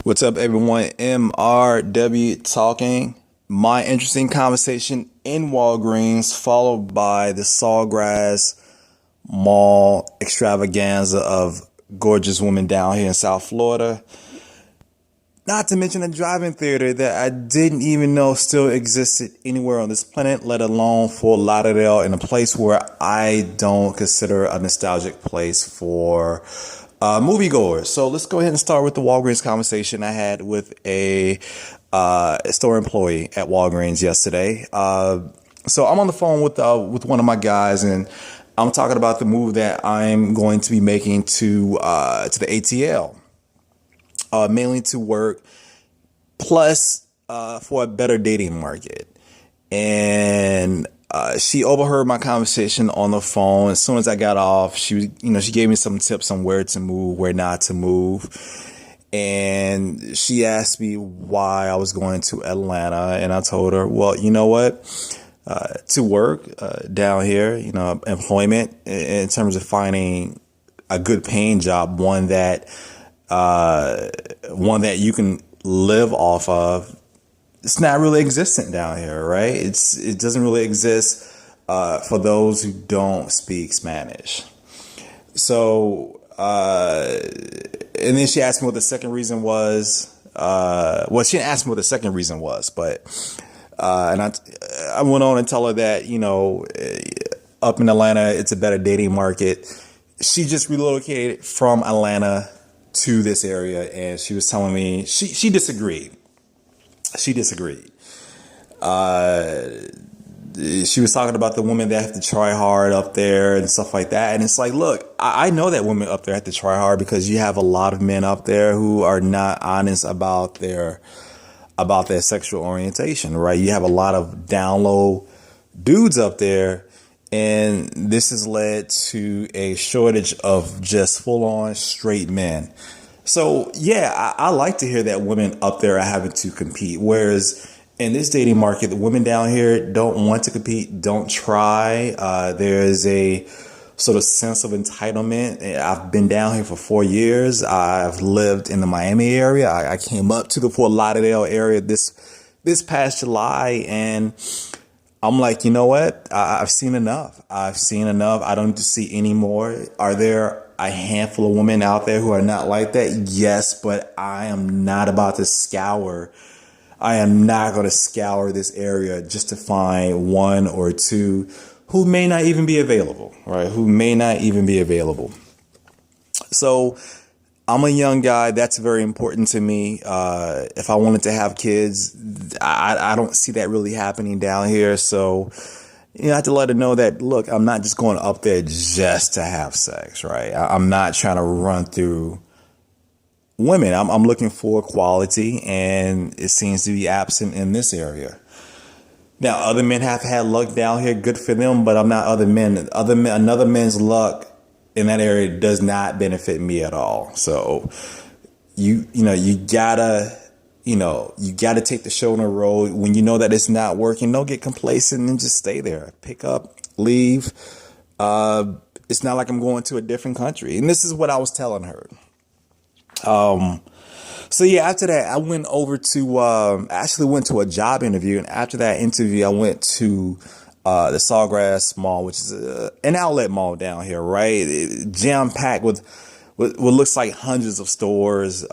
What's up, everyone? MRW talking. My interesting conversation in Walgreens, followed by the Sawgrass Mall extravaganza of gorgeous women down here in South Florida. Not to mention a drive-in theater that I didn't even know still existed anywhere on this planet, let alone Fort Lauderdale, in a place where I don't consider a nostalgic place for moviegoers. So let's go ahead and start with the Walgreens conversation I had with a store employee at Walgreens yesterday. So I'm on the phone with one of my guys, and I'm talking about the move that I'm going to be making to the ATL. Mainly to work, plus for a better dating market. And she overheard my conversation on the phone. As soon as I got off, she gave me some tips on where to move, where not to move. And she asked me why I was going to Atlanta. And I told her, well, you know what? To work down here, employment in terms of finding a good paying job, one that you can live off of. It's not really existent down here, right? It doesn't really exist for those who don't speak Spanish. So, and then she asked me what the second reason was. Well, she didn't ask me what the second reason was, but and I went on and tell her that up in Atlanta, it's a better dating market. She just relocated from Atlanta to this area, and she was telling me she disagreed. She disagreed. She was talking about the women that have to try hard up there and stuff like that. And it's like, look, I know that women up there have to try hard because you have a lot of men up there who are not honest about their sexual orientation, right? You have a lot of down low dudes up there. And this has led to a shortage of just full on straight men. So, yeah, I like to hear that women up there are having to compete. Whereas in this dating market, the women down here don't want to compete, don't try. There is a sort of sense of entitlement. I've been down here for 4 years. I've lived in the Miami area. I came up to the Fort Lauderdale area this past July, and I'm like, you know what? I've seen enough. I've seen enough. I don't need to see any more. Are there a handful of women out there who are not like that? Yes, but I am not about to scour. I am not going to scour this area just to find one or two who may not even be available, right? Who may not even be available. So I'm a young guy. That's very important to me. If I wanted to have kids, I don't see that really happening down here. So, I have to let her know that, look, I'm not just going up there just to have sex, right? I'm not trying to run through women. I'm looking for quality, and it seems to be absent in this area. Now, other men have had luck down here. Good for them, but I'm not other men. Another man's luck in that area does not benefit me at all. So you gotta take the show on the road. When you know that it's not working, don't get complacent and just stay there. Pick up, leave. It's not like I'm going to a different country. And this is what I was telling her. So yeah, after that, I went over to, actually went to a job interview. And after that interview, I went to the Sawgrass Mall, which is an outlet mall down here, right? Jam packed with what looks like hundreds of stores.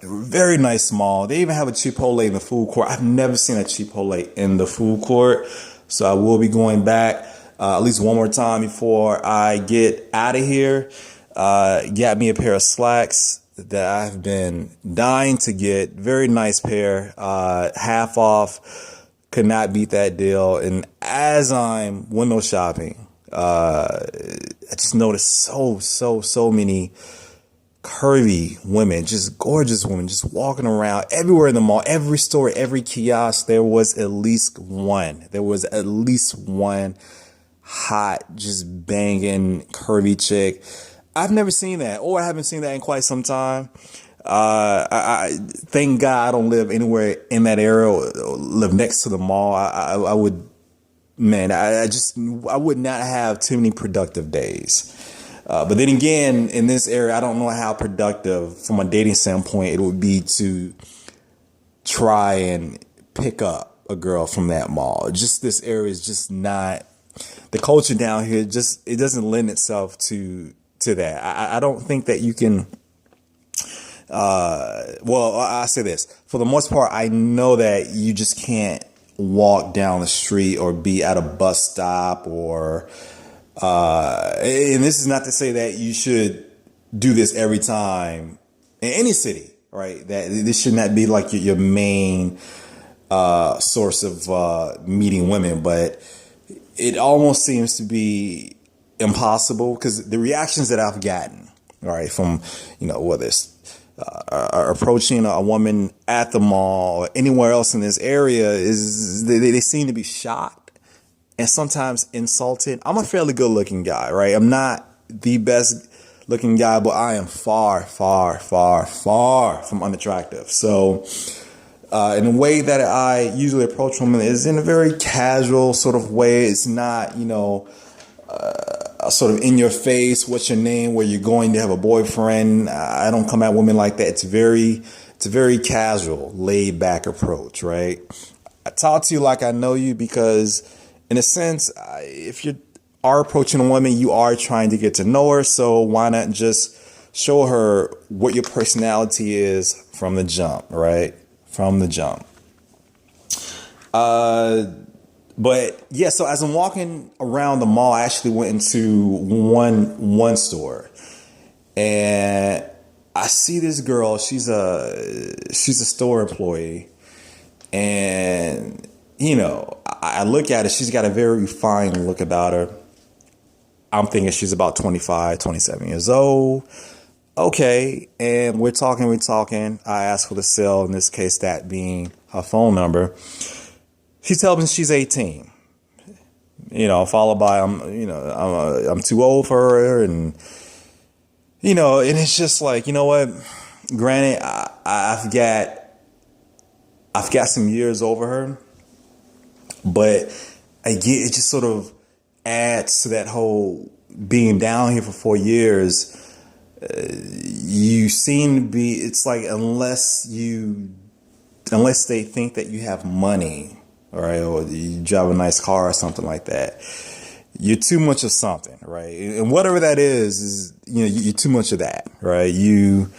Very nice mall. They even have a Chipotle in the food court. I've never seen a Chipotle in the food court, so I will be going back at least one more time before I get out of here. Got me a pair of slacks that I've been dying to get. Very nice pair, half off. Could not beat that deal. And as I'm window shopping, I just noticed so many curvy women, just gorgeous women, just walking around everywhere in the mall, every store, every kiosk. There was at least one. There was at least one hot, just banging, curvy chick. I've never seen that, or I haven't seen that in quite some time. I thank God I don't live anywhere in that area or live next to the mall. I would, man, I would not have too many productive days. But then again, in this area, I don't know how productive from a dating standpoint it would be to try and pick up a girl from that mall. Just this area is just not, the culture down here, just, it doesn't lend itself to that. I don't think that you can, well, I say this, for the most part, I know that you just can't walk down the street or be at a bus stop or, and this is not to say that you should do this every time in any city, right? That this should not be like your main, source of, meeting women, but it almost seems to be impossible because the reactions that I've gotten, all right, from, whether it's approaching a woman at the mall or anywhere else in this area is they seem to be shocked and sometimes insulted. I'm a fairly good looking guy, right? I'm not the best looking guy, but I am far, far, far, far from unattractive. So, in the way that I usually approach women is in a very casual sort of way. It's not, sort of in your face, what's your name, where you're going to have a boyfriend. I don't come at women like that. It's a very casual, laid back approach, right? I talk to you like I know you because in a sense, if you are approaching a woman, you are trying to get to know her. So why not just show her what your personality is from the jump, right? From the jump. But yeah, so as I'm walking around the mall, I actually went into one store and I see this girl. She's a store employee, and I look at her. She's got a very refined look about her. I'm thinking she's about 25, 27 years old. Okay, and we're talking. I ask for the cell, in this case, that being her phone number. She tells me she's 18, followed by, I'm too old for her. And, and it's just like, you know what, granted, I've got some years over her, but again, it just sort of adds to that whole being down here for 4 years. You seem to be, it's like, unless they think that you have money, all right, or you drive a nice car or something like that, you're too much of something, right? And whatever that is you're too much of that, right? You're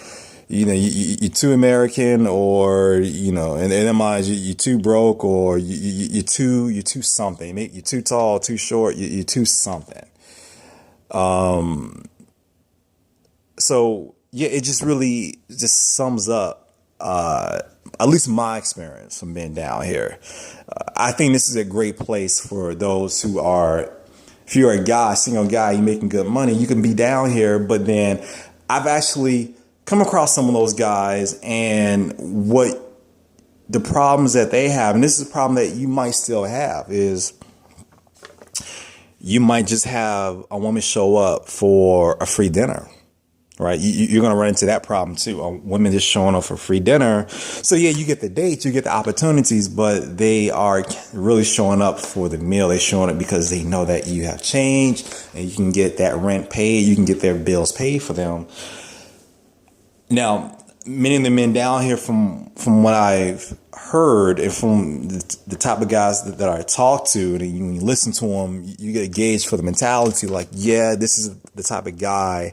too American, or in their minds, you're too broke, or you're too something. You're too tall, too short. You're too something. So yeah, it just really just sums up, at least my experience from being down here. I think this is a great place for those who are, if you're a guy, single guy, you're making good money, you can be down here. But then I've actually come across some of those guys and what the problems that they have, and this is a problem that you might still have, is you might just have a woman show up for a free dinner. Right. You're going to run into that problem, too. Women just showing up for free dinner. So, yeah, you get the dates, you get the opportunities, but they are really showing up for the meal. They're showing up because they know that you have change and you can get that rent paid. You can get their bills paid for them. Now, many of the men down here, from what I've heard and from the type of guys that I talk to, and when you listen to them, you get a gauge for the mentality. Like, yeah, this is the type of guy.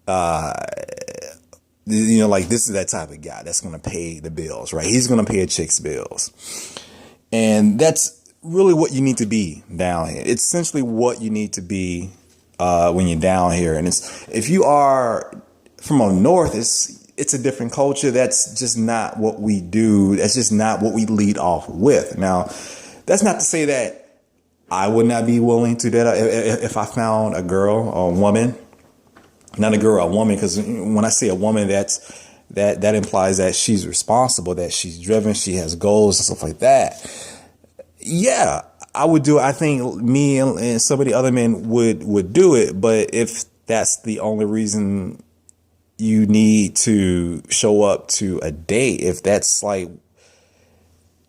Like, this is that type of guy that's going to pay the bills, right? He's going to pay a chick's bills. And that's really what you need to be down here. It's essentially what you need to be, when you're down here. And if you are from up north, it's a different culture. That's just not what we do. That's just not what we lead off with. Now, that's not to say that I would not be willing to do that if I found a girl or a woman. Not a girl, a woman, because when I say a woman, that implies that she's responsible, that she's driven, she has goals and stuff like that. Yeah, I would do it. I think me and some of the other men would do it. But if that's the only reason you need to show up to a date, if that's like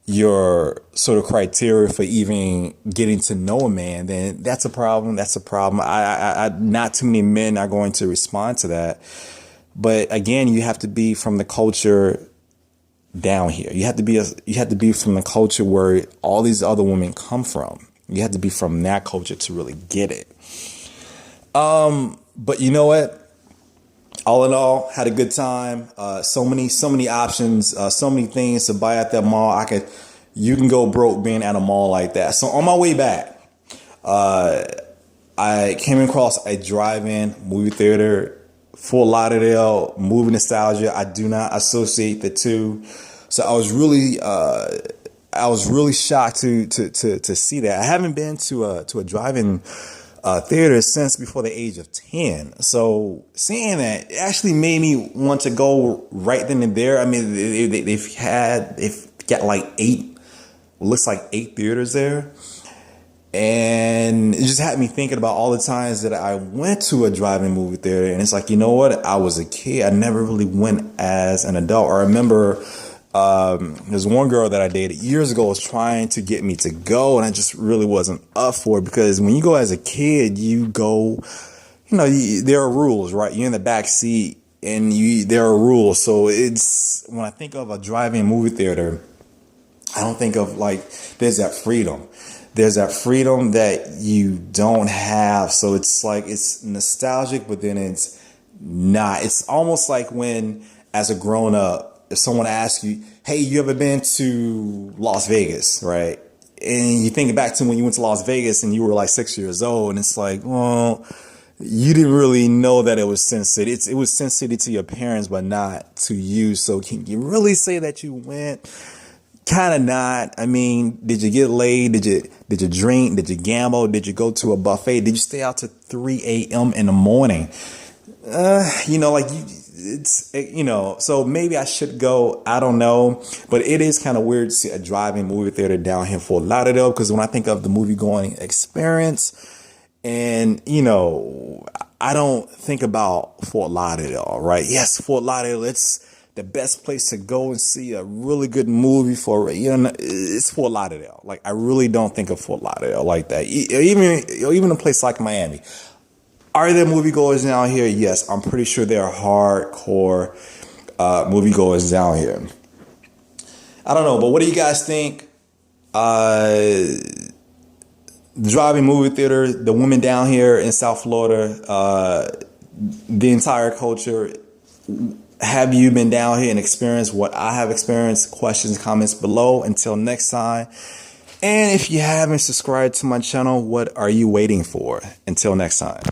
your sort of criteria for even getting to know a man, then that's a problem. That's a problem. Not too many men are going to respond to that. But again, you have to be from the culture down here. You have to be from the culture where all these other women come from. You have to be from that culture to really get it. But you know what? All in all, had a good time. So many options, so many things to buy at that mall. You can go broke being at a mall like that. So on my way back, I came across a drive-in movie theater, Fort Lauderdale, movie nostalgia. I do not associate the two. So I was really shocked to see that. I haven't been to a drive-in theater since before the age of 10. So seeing that, it actually made me want to go right then and there. I mean, they've got like looks like 8 theaters there. And it just had me thinking about all the times that I went to a drive-in movie theater. And it's like, you know what? I was a kid. I never really went as an adult. I remember there's one girl that I dated years ago was trying to get me to go, and I just really wasn't up for it, because when you go as a kid, you go, there are rules, right? You're in the back seat and there are rules. So when I think of a drive-in movie theater, I don't think of like, there's that freedom. There's that freedom that you don't have. So it's like, it's nostalgic, but then it's not. It's almost like when, as a grown up, if someone asks you, hey, you ever been to Las Vegas, right? And you think back to when you went to Las Vegas and you were like 6 years old, and it's like, well, you didn't really know that it was Sin City. It was Sin City to your parents, but not to you. So can you really say that you went? Kind of not. I mean, did you get laid? Did you drink? Did you gamble? Did you go to a buffet? Did you stay out to 3 a.m. in the morning? So maybe I should go. I don't know. But it is kind of weird to see a drive-in movie theater down here in Fort Lauderdale, because when I think of the movie going experience, and, I don't think about Fort Lauderdale, right? Yes, Fort Lauderdale, it's the best place to go and see a really good movie for, it's Fort Lauderdale. Like, I really don't think of Fort Lauderdale like that. Even a place like Miami. Are there moviegoers down here? Yes, I'm pretty sure there are hardcore moviegoers down here. I don't know, but what do you guys think? The drive-in movie theater, the women down here in South Florida, the entire culture. Have you been down here and experienced what I have experienced? Questions, comments below. Until next time. And if you haven't subscribed to my channel, what are you waiting for? Until next time.